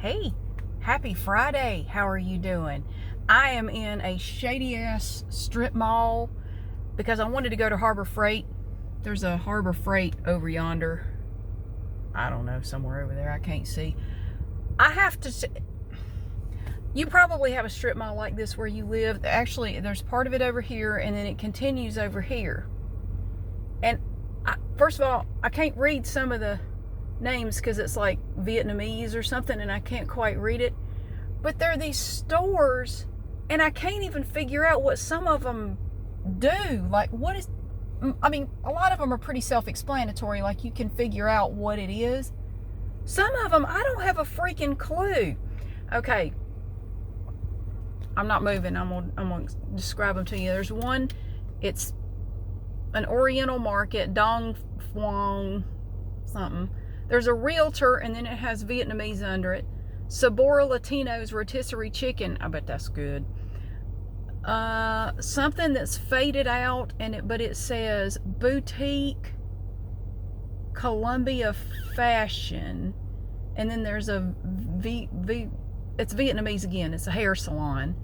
Hey, happy Friday. How are you doing? I am in a shady ass strip mall because I wanted to go to Harbor Freight. There's a Harbor Freight over yonder. I don't know, somewhere over there. I can't see. I have to say, you probably have a strip mall like this where you live. Actually, there's part of it over here and then it continues over here. And first of all, I can't read some of the names because it's like Vietnamese or something and I can't quite read it. But there are these stores and I can't even figure out what some of them do. Like, what is, I mean, a lot of them are pretty self-explanatory. Like, you can figure out what it is. Some of them, I don't have a freaking clue. Okay. I'm not moving. I'm gonna describe them to you. There's one, it's an Oriental Market, Dong Phuong something. There's a realtor, and then it has Vietnamese under it. Sabora Latino's rotisserie chicken. I bet that's good. Something that's faded out, but it says Boutique Columbia Fashion. And then there's a it's Vietnamese again. It's a hair salon.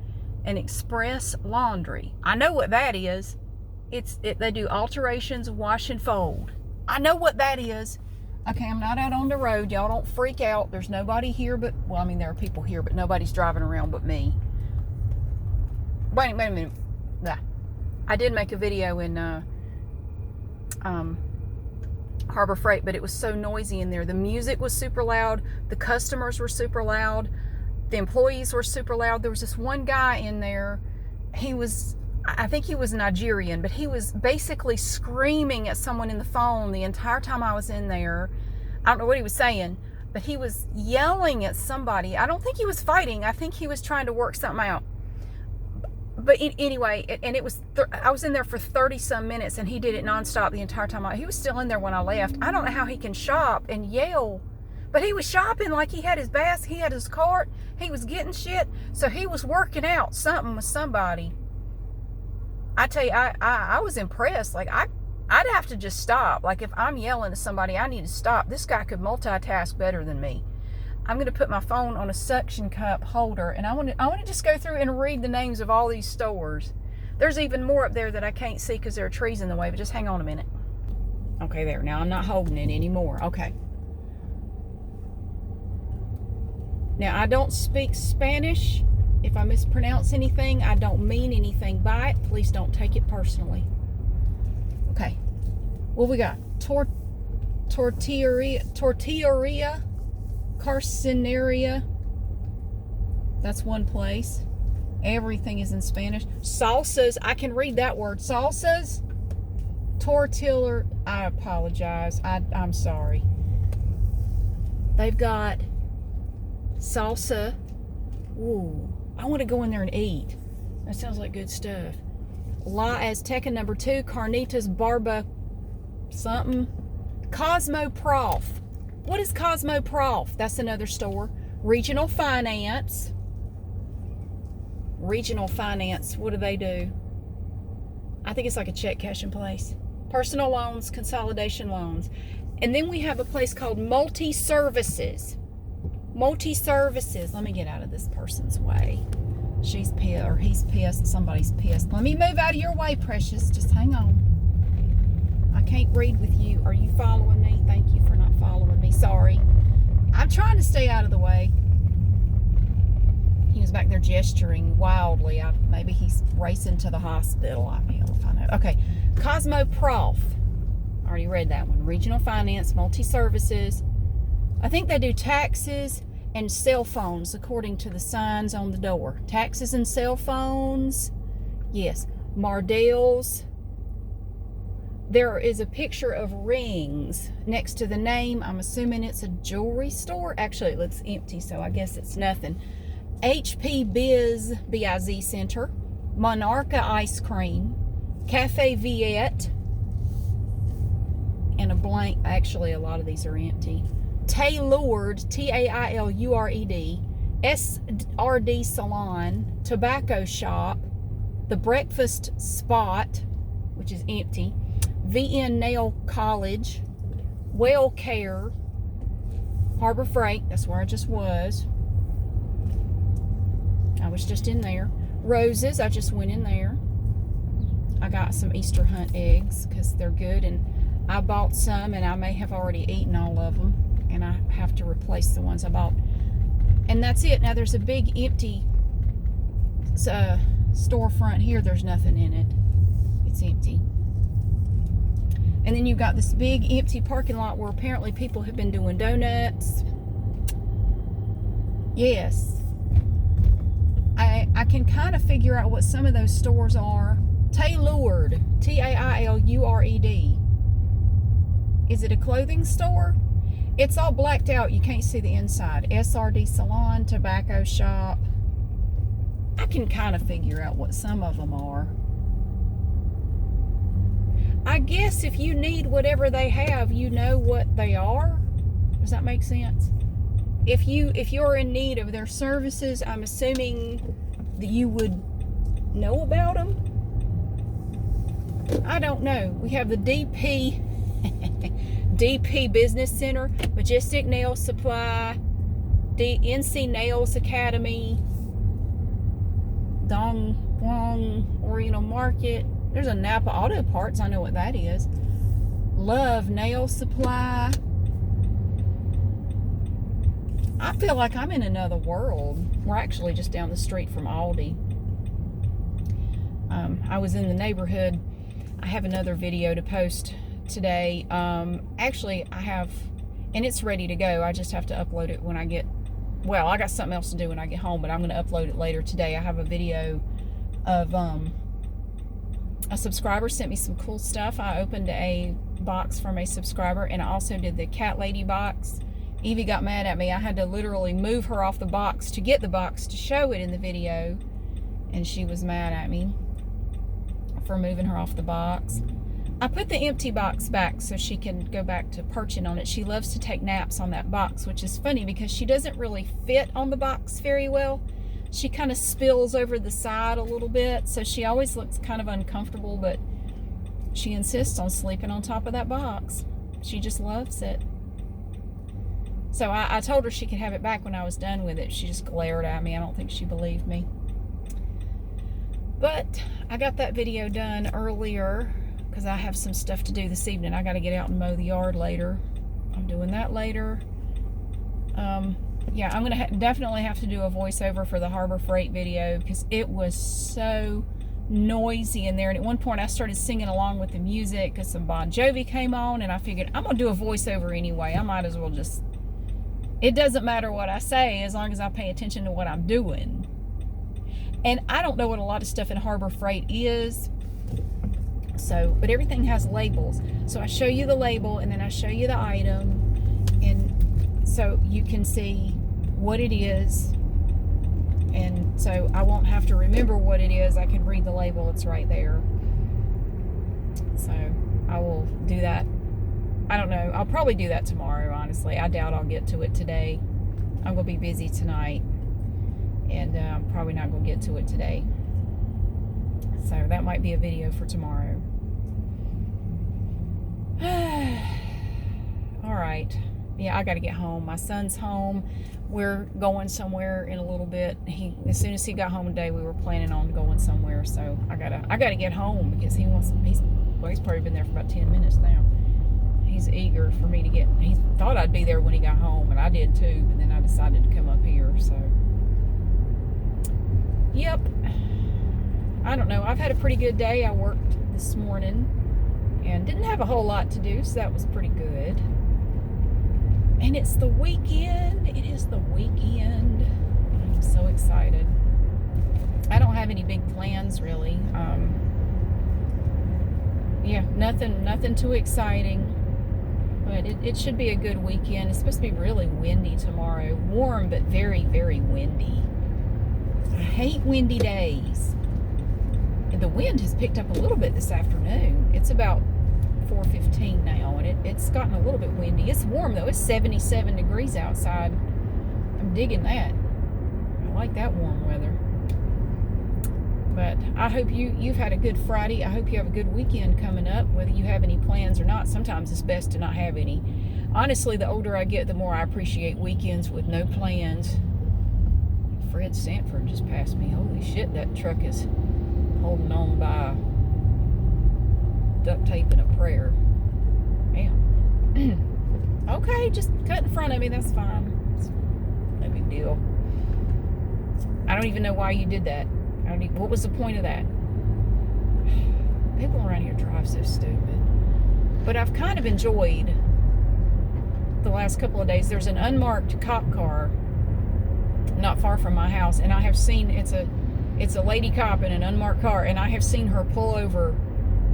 And Express Laundry. I know what that is. They do alterations, wash and fold. I know what that is. Okay, I'm not out on the road. Y'all don't freak out. There's nobody here but, well, I mean, there are people here, but nobody's driving around but me. Wait a minute. I did make a video in Harbor Freight, but it was so noisy in there. The music was super loud. The customers were super loud. The employees were super loud. There was this one guy in there. I think he was Nigerian, but he was basically screaming at someone in the phone the entire time I was in there. I don't know what he was saying, but he was yelling at somebody. I don't think he was fighting. I think he was trying to work something out. But anyway, and I was in there for 30 some minutes and he did it nonstop the entire time. He was still in there when I left. I don't know how he can shop and yell, but he was shopping like he had his basket, he had his cart, he was getting shit. So he was working out something with somebody. I tell you, I was impressed. Like, I'd have to just stop. Like, if I'm yelling at somebody, I need to stop. This guy could multitask better than me. I'm going to put my phone on a suction cup holder, and I want to just go through and read the names of all these stores. There's even more up there that I can't see because there are trees in the way, but just hang on a minute. Okay, there. Now I'm not holding it anymore. Okay. Now, I don't speak Spanish. If I mispronounce anything, I don't mean anything by it. Please don't take it personally. Okay. What we got? Tortilleria, Carceneria. That's one place. Everything is in Spanish. Salsas. I can read that word. Salsas. Tortilla. I apologize. I'm sorry. They've got salsa. Ooh. I want to go in there and eat. That sounds like good stuff. La Azteca number 2, Carnitas Barba something. Cosmo Prof. What is Cosmo Prof? That's another store. Regional Finance. Regional Finance. What do they do? I think it's like a check cashing place. Personal loans, consolidation loans. And then we have a place called Multi-Services. Multi-Services. Let me get out of this person's way. She's pissed, or he's pissed. Somebody's pissed. Let me move out of your way, precious. Just hang on. I can't read with you. Are you following me? Thank you for not following me. Sorry. I'm trying to stay out of the way. He was back there gesturing wildly. Maybe he's racing to the hospital. Hell if I know. Okay. Cosmo Prof. I already read that one. Regional Finance, Multi-Services. I think they do taxes and cell phones according to the signs on the door. Taxes and cell phones. Yes. Mardell's. There is a picture of rings next to the name. I'm assuming it's a jewelry store. Actually, it looks empty, so I guess it's nothing. HP Biz, B-I-Z Center. Monarca Ice Cream. Cafe Viet. And a blank. Actually, a lot of these are empty. Tailored, Tailured, SRD Salon, Tobacco Shop, The Breakfast Spot, which is empty, VN Nail College, Well Care, Harbor Freight, that's where I just was, I was just in there. Roses, I just went in there. I got some Easter hunt eggs because they're good, and I bought some, and I may have already eaten all of them, and I have to replace the ones I bought. And that's it. Now there's a big empty storefront here. There's nothing in it. It's empty. And then you've got this big empty parking lot where apparently people have been doing donuts. Yes. I can kind of figure out what some of those stores are. Tailored. Tailured. Is it a clothing store? It's all blacked out. You can't see the inside. SRD Salon, tobacco shop. I can kind of figure out what some of them are. I guess if you need whatever they have, you know what they are. Does that make sense? If you're in need of their services, I'm assuming that you would know about them. I don't know. We have the DP Business Center, Majestic Nail Supply, NC Nails Academy, Dong Quang Oriental Market. There's a Napa Auto Parts. I know what that is. Love Nail Supply. I feel like I'm in another world. We're actually just down the street from Aldi. I was in the neighborhood. I have another video to post today. Actually, I have, and it's ready to go. I just have to upload it when I get, well, I got something else to do when I get home, but I'm going to upload it later today. I have a video of a subscriber sent me some cool stuff. I opened a box from a subscriber, and I also did the cat lady box. Evie got mad at me. I had to literally move her off the box to get the box to show it in the video, and she was mad at me for moving her off the box. I put the empty box back so she can go back to perching on it. She loves to take naps on that box, which is funny because she doesn't really fit on the box very well. She kind of spills over the side a little bit, so she always looks kind of uncomfortable, but she insists on sleeping on top of that box. She just loves it. So I told her she could have it back when I was done with it. She just glared at me. I don't think she believed me. But I got that video done earlier because I have some stuff to do this evening. I got to get out and mow the yard later. I'm doing that later. Yeah, I'm going to definitely have to do a voiceover for the Harbor Freight video because it was so noisy in there. And at one point I started singing along with the music because some Bon Jovi came on, and I figured I'm going to do a voiceover anyway. I might as well just... It doesn't matter what I say as long as I pay attention to what I'm doing. And I don't know what a lot of stuff in Harbor Freight is. So, but everything has labels. So I show you the label, and then I show you the item. And so you can see what it is. And so I won't have to remember what it is. I can read the label. It's right there. So I will do that. I don't know. I'll probably do that tomorrow, honestly. I doubt I'll get to it today. I'm going to be busy tonight. And I'm probably not going to get to it today. So that might be a video for tomorrow. All right. Yeah, I got to get home. My son's home. We're going somewhere in a little bit. As soon as he got home today, we were planning on going somewhere. So I gotta get home because he's probably been there for about 10 minutes now. He's eager for me to get. He thought I'd be there when he got home, and I did too. And then I decided to come up here. So, yep. I don't know. I've had a pretty good day. I worked this morning and didn't have a whole lot to do, so that was pretty good. And it's the weekend. It is the weekend. I'm so excited. I don't have any big plans really. Yeah, nothing too exciting. But it should be a good weekend. It's supposed to be really windy tomorrow. Warm, but very, very windy. I hate windy days. And the wind has picked up a little bit this afternoon. It's about 4:15 now, and it's gotten a little bit windy. It's warm, though. It's 77 degrees outside. I'm digging that. I like that warm weather. But I hope you've had a good Friday. I hope you have a good weekend coming up, whether you have any plans or not. Sometimes it's best to not have any. Honestly, the older I get, the more I appreciate weekends with no plans. Fred Sanford just passed me. Holy shit, that truck is holding on by duct tape and a prayer. Damn. Okay, just cut in front of me. That's fine. It's no big deal. I don't even know why you did that. What was the point of that? People around here drive so stupid. But I've kind of enjoyed the last couple of days. There's an unmarked cop car not far from my house, and I have seen it's a lady cop in an unmarked car, and I have seen her pull over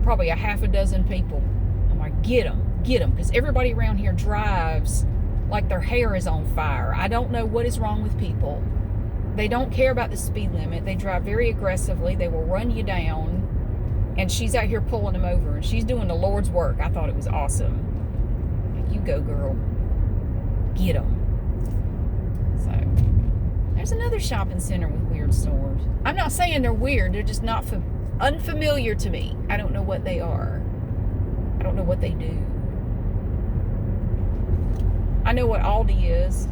probably a half a dozen people. I'm like, get them, because everybody around here drives like their hair is on fire. I don't know what is wrong with people. They don't care about the speed limit. They drive very aggressively. They will run you down. And she's out here pulling them over, and she's doing the Lord's work. I thought it was awesome. Like, you go, girl. Get them. So, there's another shopping center with weird stores. I'm not saying they're weird. They're just not unfamiliar to me. I don't know what they are. I don't know what they do. I know what Aldi is.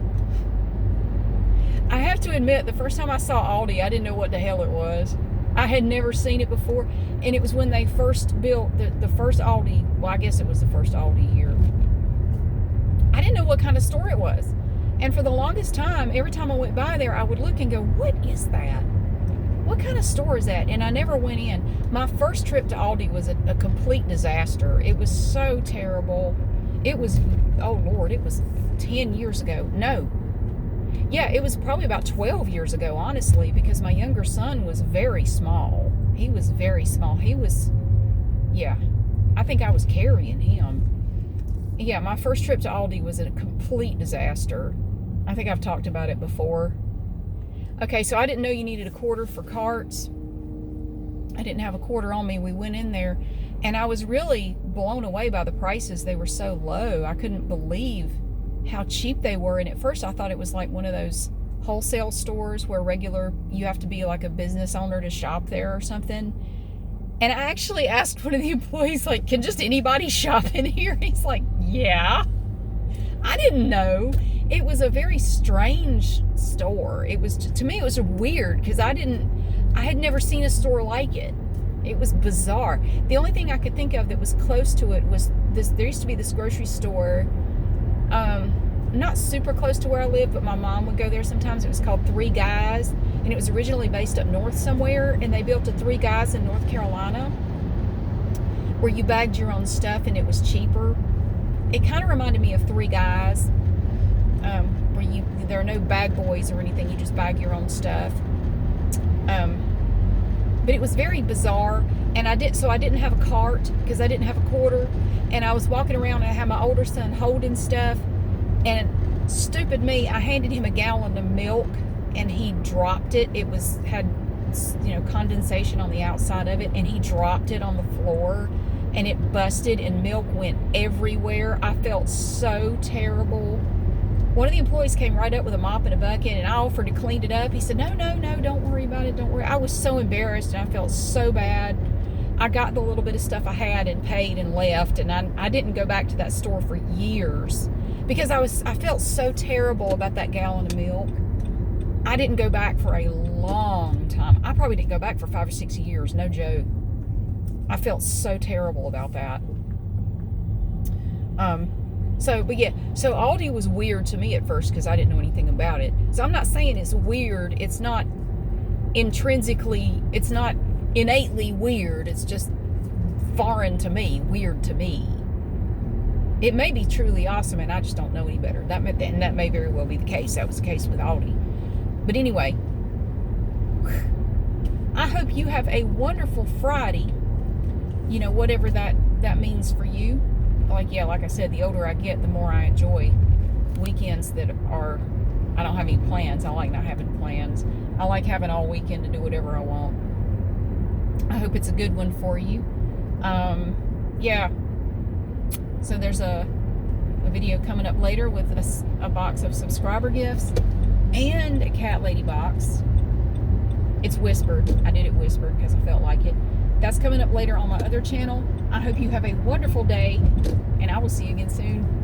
I have to admit, the first time I saw Aldi, I didn't know what the hell it was. I had never seen it before, and it was when they first built the first Aldi. Well, I guess it was the first Aldi here. I didn't know what kind of store it was, and for the longest time, every time I went by there, I would look and go, what is that? What kind of store is that? And I never went in. My first trip to Aldi was a complete disaster. It was so terrible. It was, oh Lord, it was 10 years ago. No. Yeah, it was probably about 12 years ago, honestly, because my younger son was very small. He was very small. Yeah, I think I was carrying him. Yeah, my first trip to Aldi was a complete disaster. I think I've talked about it before. Okay, so I didn't know you needed a quarter for carts. I didn't have a quarter on me. We went in there, and I was really blown away by the prices. They were so low. I couldn't believe how cheap they were. And at first I thought it was like one of those wholesale stores where you have to be like a business owner to shop there or something. And I actually asked one of the employees, like, can just anybody shop in here? He's like, yeah. I didn't know. It was a very strange store. It was, to me, it was weird because I had never seen a store like it. It was bizarre. The only thing I could think of that was close to it was there used to be this grocery store, not super close to where I live, but my mom would go there sometimes. It was called Three Guys, and it was originally based up north somewhere, and they built a Three Guys in North Carolina where you bagged your own stuff and it was cheaper. It kind of reminded me of Three Guys, where there are no bag boys or anything, you just bag your own stuff. But it was very bizarre, and I didn't have a cart because I didn't have a quarter, and I was walking around and I had my older son holding stuff, and stupid me, I handed him a gallon of milk and he dropped it. It had condensation on the outside of it, and he dropped it on the floor and it busted and milk went everywhere. I felt so terrible. One of the employees came right up with a mop and a bucket, and I offered to clean it up. He said, no, don't worry about it, don't worry. I was so embarrassed, and I felt so bad. I got the little bit of stuff I had and paid and left, and I didn't go back to that store for years because I felt so terrible about that gallon of milk. I didn't go back for a long time. I probably didn't go back for 5 or 6 years, no joke. I felt so terrible about that. So Aldi was weird to me at first because I didn't know anything about it. So I'm not saying it's weird. It's not it's not innately weird. It's just foreign to me, weird to me. It may be truly awesome, and I just don't know any better. That may very well be the case. That was the case with Aldi. But anyway, I hope you have a wonderful Friday. Whatever that means for you. Like I said, the older I get, the more I enjoy weekends I don't have any plans. I like not having plans. I like having all weekend to do whatever I want. I hope it's a good one for you. Yeah. So there's a video coming up later with a box of subscriber gifts and a cat lady box. It's whispered. I did it whispered because I felt like it. That's coming up later on my other channel. I hope you have a wonderful day, and I will see you again soon.